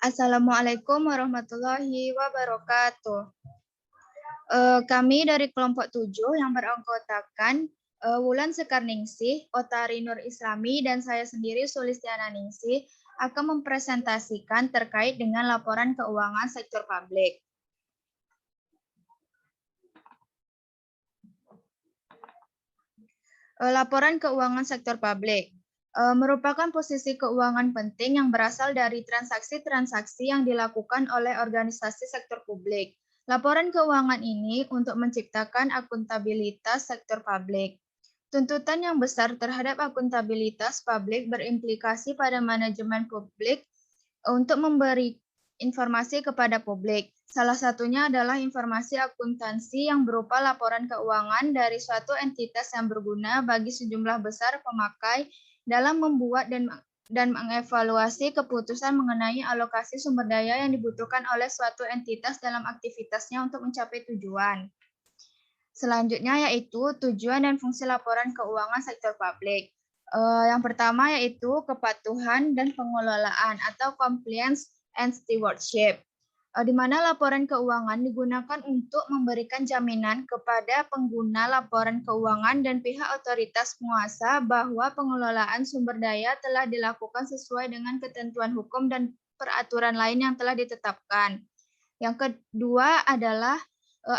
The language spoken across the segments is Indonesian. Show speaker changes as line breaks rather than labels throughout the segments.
Assalamualaikum warahmatullahi wabarakatuh. Kami dari kelompok 7 yang beranggotakan Wulan Sekarningsih, Otari Nur Islami, dan saya sendiri Sulistiana Ningsih akan mempresentasikan terkait dengan laporan keuangan sektor publik. Laporan keuangan sektor publik merupakan posisi keuangan penting yang berasal dari transaksi-transaksi yang dilakukan oleh organisasi sektor publik. Laporan keuangan ini untuk menciptakan akuntabilitas sektor publik. Tuntutan yang besar terhadap akuntabilitas publik berimplikasi pada manajemen publik untuk memberi informasi kepada publik. Salah satunya adalah informasi akuntansi yang berupa laporan keuangan dari suatu entitas yang berguna bagi sejumlah besar pemakai dalam membuat dan mengevaluasi keputusan mengenai alokasi sumber daya yang dibutuhkan oleh suatu entitas dalam aktivitasnya untuk mencapai tujuan. Selanjutnya yaitu tujuan dan fungsi laporan keuangan sektor publik. Yang pertama yaitu kepatuhan dan pengelolaan atau compliance and stewardship, di mana laporan keuangan digunakan untuk memberikan jaminan kepada pengguna laporan keuangan dan pihak otoritas penguasa bahwa pengelolaan sumber daya telah dilakukan sesuai dengan ketentuan hukum dan peraturan lain yang telah ditetapkan. Yang kedua adalah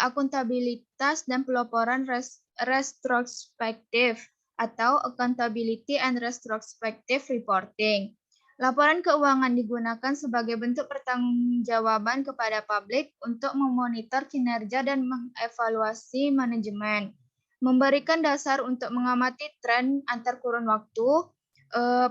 akuntabilitas dan pelaporan retrospektif atau accountability and retrospective reporting. Laporan keuangan digunakan sebagai bentuk pertanggungjawaban kepada publik untuk memonitor kinerja dan mengevaluasi manajemen, memberikan dasar untuk mengamati tren antar kurun waktu,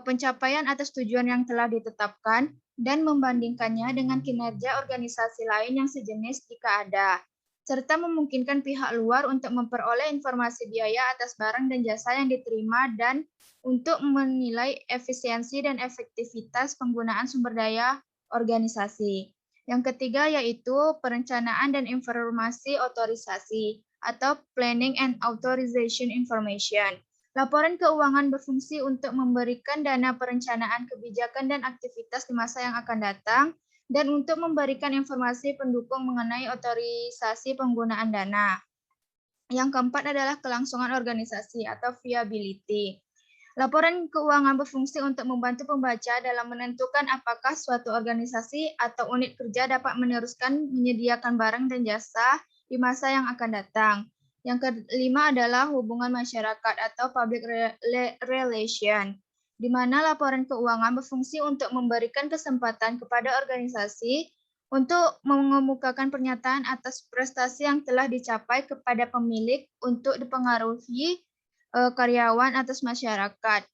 pencapaian atas tujuan yang telah ditetapkan, dan membandingkannya dengan kinerja organisasi lain yang sejenis jika ada, serta memungkinkan pihak luar untuk memperoleh informasi biaya atas barang dan jasa yang diterima dan untuk menilai efisiensi dan efektivitas penggunaan sumber daya organisasi. Yang ketiga yaitu perencanaan dan informasi otorisasi atau planning and authorization information. Laporan keuangan berfungsi untuk memberikan dana perencanaan kebijakan dan aktivitas di masa yang akan datang dan untuk memberikan informasi pendukung mengenai otorisasi penggunaan dana. Yang keempat adalah kelangsungan organisasi atau viability. Laporan keuangan berfungsi untuk membantu pembaca dalam menentukan apakah suatu organisasi atau unit kerja dapat meneruskan menyediakan barang dan jasa di masa yang akan datang. Yang kelima adalah hubungan masyarakat atau public relation, di mana laporan keuangan berfungsi untuk memberikan kesempatan kepada organisasi untuk mengemukakan pernyataan atas prestasi yang telah dicapai kepada pemilik untuk dipengaruhi karyawan atas masyarakat,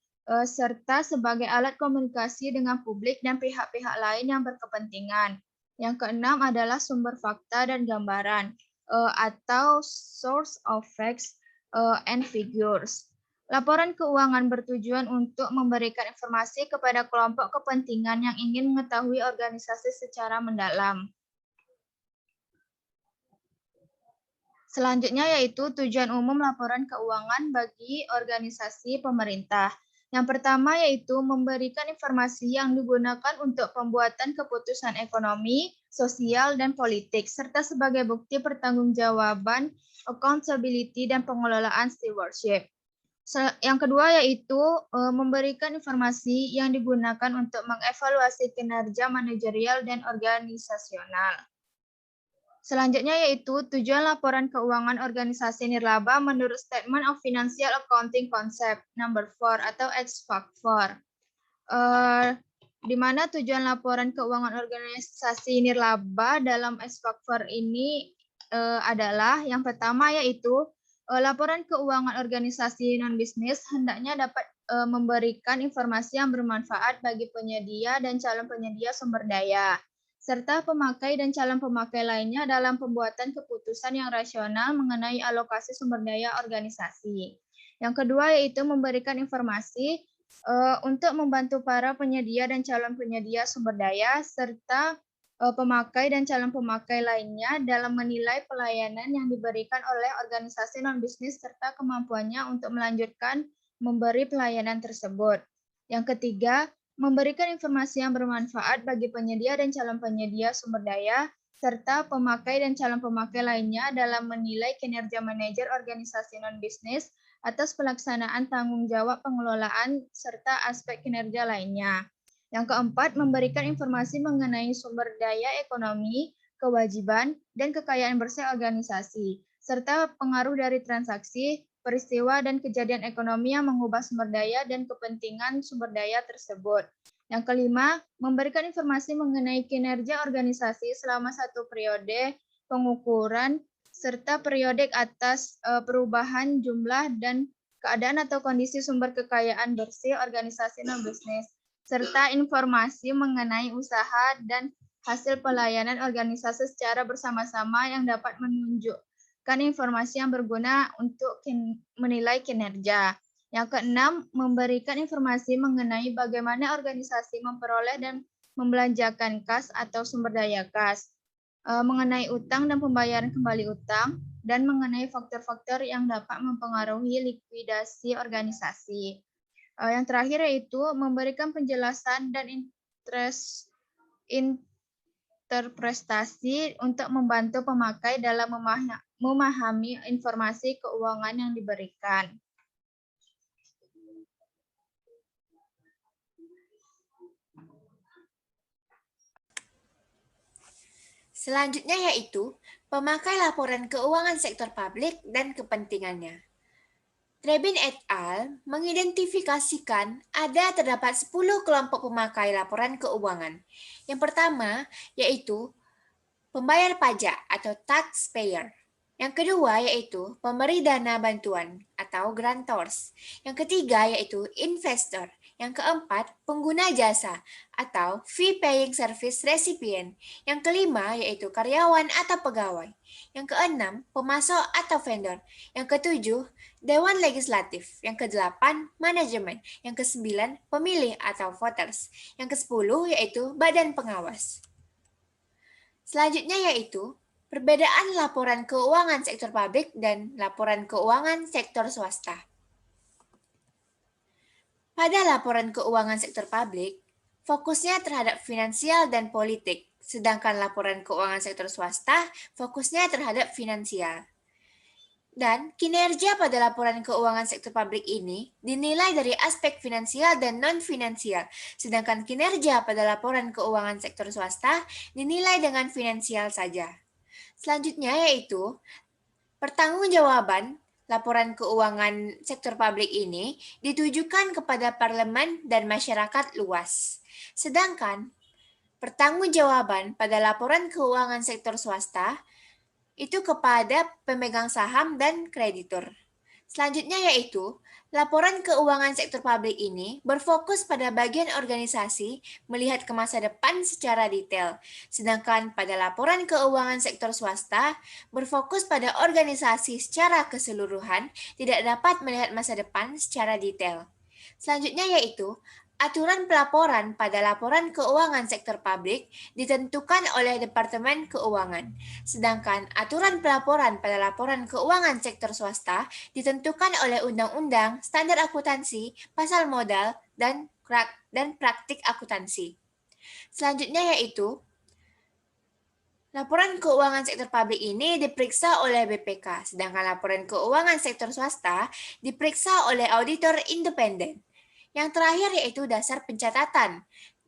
serta sebagai alat komunikasi dengan publik dan pihak-pihak lain yang berkepentingan. Yang keenam adalah sumber fakta dan gambaran, atau source of facts and figures. Laporan keuangan bertujuan untuk memberikan informasi kepada kelompok kepentingan yang ingin mengetahui organisasi secara mendalam. Selanjutnya yaitu tujuan umum laporan keuangan bagi organisasi pemerintah. Yang pertama yaitu memberikan informasi yang digunakan untuk pembuatan keputusan ekonomi, sosial, dan politik, serta sebagai bukti pertanggungjawaban, accountability, dan pengelolaan stewardship. Yang kedua yaitu memberikan informasi yang digunakan untuk mengevaluasi kinerja manajerial dan organisasional. Selanjutnya yaitu tujuan laporan keuangan organisasi nirlaba menurut Statement of Financial Accounting Concept number 4 atau XFAQ 4. Di mana tujuan laporan keuangan organisasi nirlaba dalam XFAQ 4 ini adalah yang pertama yaitu laporan keuangan organisasi non-bisnis hendaknya dapat memberikan informasi yang bermanfaat bagi penyedia dan calon penyedia sumber daya, serta pemakai dan calon pemakai lainnya dalam pembuatan keputusan yang rasional mengenai alokasi sumber daya organisasi. Yang kedua yaitu memberikan informasi untuk membantu para penyedia dan calon penyedia sumber daya, serta pemakai dan calon pemakai lainnya dalam menilai pelayanan yang diberikan oleh organisasi non-bisnis serta kemampuannya untuk melanjutkan memberi pelayanan tersebut. Yang ketiga, memberikan informasi yang bermanfaat bagi penyedia dan calon penyedia sumber daya, serta pemakai dan calon pemakai lainnya dalam menilai kinerja manajer organisasi non-bisnis atas pelaksanaan tanggung jawab pengelolaan serta aspek kinerja lainnya. Yang keempat, memberikan informasi mengenai sumber daya ekonomi, kewajiban, dan kekayaan bersih organisasi, serta pengaruh dari transaksi, peristiwa, dan kejadian ekonomi yang mengubah sumber daya dan kepentingan sumber daya tersebut. Yang kelima, memberikan informasi mengenai kinerja organisasi selama satu periode pengukuran serta periodik atas perubahan jumlah dan keadaan atau kondisi sumber kekayaan bersih organisasi non-bisnis, serta informasi mengenai usaha dan hasil pelayanan organisasi secara bersama-sama yang dapat menunjukkan informasi yang berguna untuk menilai kinerja. Yang keenam, memberikan informasi mengenai bagaimana organisasi memperoleh dan membelanjakan kas atau sumber daya kas, mengenai utang dan pembayaran kembali utang, dan mengenai faktor-faktor yang dapat mempengaruhi likuidasi organisasi. Yang terakhir yaitu memberikan penjelasan dan interpretasi untuk membantu pemakai dalam memahami informasi keuangan yang diberikan.
Selanjutnya yaitu pemakai laporan keuangan sektor publik dan kepentingannya. Trebin et al. Mengidentifikasikan terdapat 10 kelompok pemakai laporan keuangan. Yang pertama yaitu pembayar pajak atau taxpayer. Yang kedua yaitu pemberi dana bantuan atau grantors. Yang ketiga yaitu investor. Yang keempat, pengguna jasa atau fee paying service recipient. Yang kelima yaitu karyawan atau pegawai. Yang keenam, pemasok atau vendor. Yang ketujuh, Dewan Legislatif. Yang kedelapan, manajemen. Yang kesembilan, pemilih atau voters. Yang kesepuluh yaitu badan pengawas. Selanjutnya yaitu perbedaan laporan keuangan sektor publik dan laporan keuangan sektor swasta. Pada laporan keuangan sektor publik, fokusnya terhadap finansial dan politik, sedangkan laporan keuangan sektor swasta fokusnya terhadap finansial. Dan kinerja pada laporan keuangan sektor publik ini dinilai dari aspek finansial dan non-finansial, sedangkan kinerja pada laporan keuangan sektor swasta dinilai dengan finansial saja. Selanjutnya yaitu pertanggungjawaban laporan keuangan sektor publik ini ditujukan kepada parlemen dan masyarakat luas. Sedangkan pertanggungjawaban pada laporan keuangan sektor swasta itu kepada pemegang saham dan kreditur. Selanjutnya yaitu laporan keuangan sektor publik ini berfokus pada bagian organisasi melihat ke masa depan secara detail, sedangkan pada laporan keuangan sektor swasta berfokus pada organisasi secara keseluruhan tidak dapat melihat masa depan secara detail. Selanjutnya yaitu aturan pelaporan pada laporan keuangan sektor publik ditentukan oleh Departemen Keuangan, sedangkan aturan pelaporan pada laporan keuangan sektor swasta ditentukan oleh Undang-Undang Standar Akuntansi, Pasal Modal, dan Praktik Akuntansi. Selanjutnya yaitu laporan keuangan sektor publik ini diperiksa oleh BPK, sedangkan laporan keuangan sektor swasta diperiksa oleh auditor independen. Yang terakhir yaitu dasar pencatatan.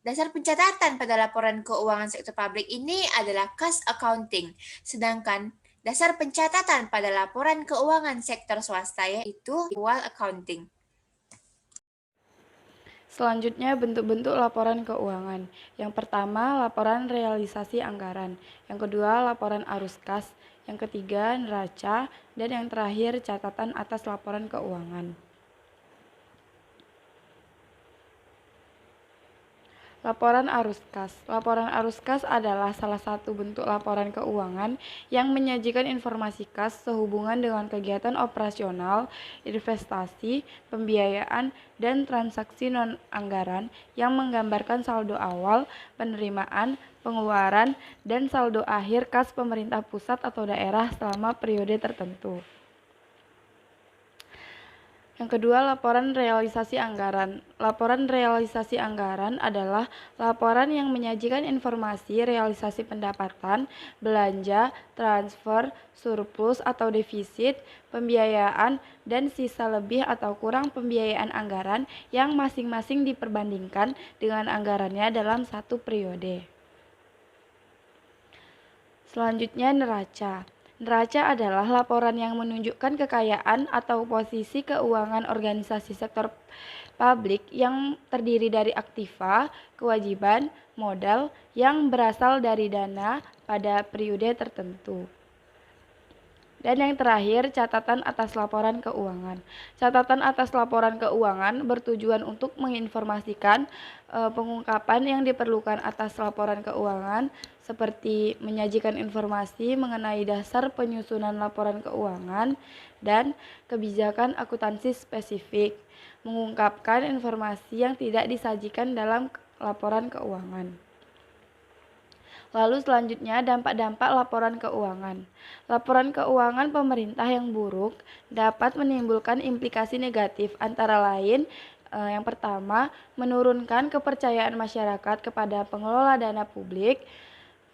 Dasar pencatatan pada laporan keuangan sektor publik ini adalah cost accounting, sedangkan dasar pencatatan pada laporan keuangan sektor swasta yaitu actual accounting.
Selanjutnya bentuk-bentuk laporan keuangan. Yang pertama, laporan realisasi anggaran. Yang kedua, laporan arus kas. Yang ketiga, neraca. Dan yang terakhir, catatan atas laporan keuangan. Laporan arus kas. Laporan arus kas adalah salah satu bentuk laporan keuangan yang menyajikan informasi kas sehubungan dengan kegiatan operasional, investasi, pembiayaan, dan transaksi non-anggaran yang menggambarkan saldo awal, penerimaan, pengeluaran, dan saldo akhir kas pemerintah pusat atau daerah selama periode tertentu. Yang kedua, laporan realisasi anggaran. Laporan realisasi anggaran adalah laporan yang menyajikan informasi realisasi pendapatan, belanja, transfer, surplus atau defisit, pembiayaan, dan sisa lebih atau kurang pembiayaan anggaran yang masing-masing diperbandingkan dengan anggarannya dalam satu periode. Selanjutnya, neraca. Neraca adalah laporan yang menunjukkan kekayaan atau posisi keuangan organisasi sektor publik yang terdiri dari aktiva, kewajiban, modal yang berasal dari dana pada periode tertentu. Dan yang terakhir, catatan atas laporan keuangan. Catatan atas laporan keuangan bertujuan untuk menginformasikan pengungkapan yang diperlukan atas laporan keuangan, seperti menyajikan informasi mengenai dasar penyusunan laporan keuangan dan kebijakan akuntansi spesifik, mengungkapkan informasi yang tidak disajikan dalam laporan keuangan. Lalu selanjutnya, dampak-dampak laporan keuangan. Laporan keuangan pemerintah yang buruk dapat menimbulkan implikasi negatif, antara lain yang pertama, menurunkan kepercayaan masyarakat kepada pengelola dana publik.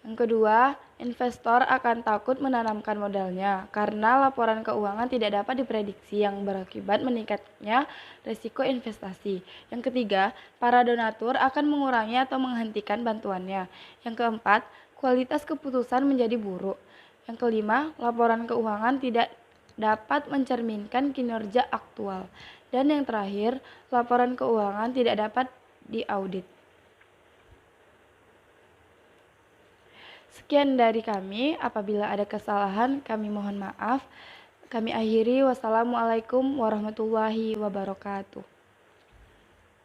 Yang kedua, investor akan takut menanamkan modalnya karena laporan keuangan tidak dapat diprediksi yang berakibat meningkatnya risiko investasi. Yang ketiga, para donatur akan mengurangi atau menghentikan bantuannya. Yang keempat, kualitas keputusan menjadi buruk. Yang kelima, laporan keuangan tidak dapat mencerminkan kinerja aktual. Dan yang terakhir, laporan keuangan tidak dapat diaudit. Sekian dari kami, apabila ada kesalahan kami mohon maaf. Kami akhiri, wassalamualaikum warahmatullahi wabarakatuh.